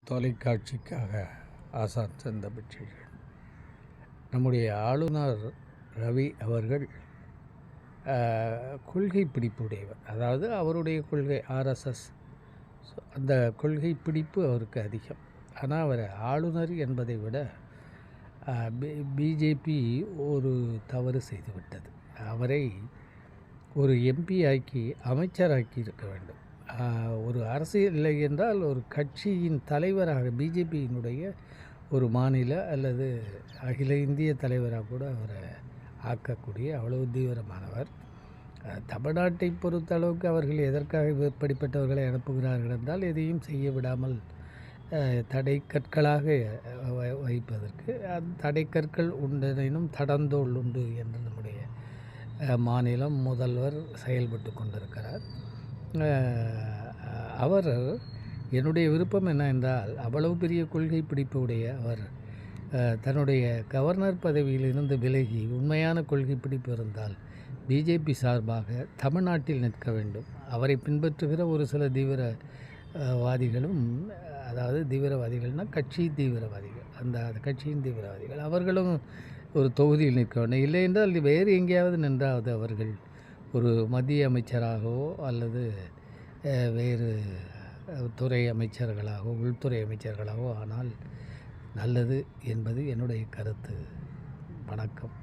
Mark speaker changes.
Speaker 1: தொலைக்காட்சிக்காக ஆசாத் சந்தமிச்சிகள். நம்முடைய ஆளுநர் ரவி அவர்கள் கொள்கை பிடிப்புடையவர். அதாவது அவருடைய கொள்கை ஆர்எஸ்எஸ், அந்த கொள்கை பிடிப்பு அவருக்கு அதிகம். ஆனால் அவர் ஆளுநர் என்பதை விட பிஜேபி ஒரு தவறு செய்துவிட்டது. அவரை ஒரு எம்பி ஆக்கி அமைச்சராக்கி இருக்க வேண்டும். ஒரு அரசியல் இல்லை என்றால் ஒரு கட்சியின் தலைவராக, பிஜேபியினுடைய ஒரு மாநில அல்லது அகில இந்திய தலைவராக கூட அவரை ஆக்கக்கூடிய அவ்வளவு தீவிரமானவர். தமிழ்நாட்டை பொறுத்தளவுக்கு அவர்கள் எதற்காக இப்படிப்பட்டவர்களை அனுப்புகிறார்கள் என்றால் எதையும் செய்ய விடாமல் தடை கற்களாக வைப்பதற்கு. தடை கற்கள் உண்டெனும் தடந்தோள் உண்டு என்று நம்முடைய மாநிலம் முதல்வர் செயல்பட்டு கொண்டிருக்கிறார். அவர் என்னுடைய விருப்பம் என்ன என்றால், அவ்வளவு பெரிய கொள்கை பிடிப்பு உடைய அவர் தன்னுடைய கவர்னர் பதவியில் இருந்து விலகி உண்மையான கொள்கை பிடிப்பு இருந்தால் பிஜேபி சார்பாக தமிழ்நாட்டில் நிற்க வேண்டும். அவரை பின்பற்றுகிற ஒரு சில தீவிரவாதிகளும், அதாவது தீவிரவாதிகள்னால் கட்சி தீவிரவாதிகள், அந்த கட்சியின் தீவிரவாதிகள், அவர்களும் ஒரு தொகுதியில் நிற்க வேண்டும். இல்லை என்றால் வேறு எங்கேயாவது நின்றாவது அவர்கள் ஒரு மத்திய அமைச்சராகவோ அல்லது வேறு துறை அமைச்சர்களாகவோ உள்துறை அமைச்சர்களாகவோ ஆனால் நல்லது என்பது என்னுடைய கருத்து. வணக்கம்.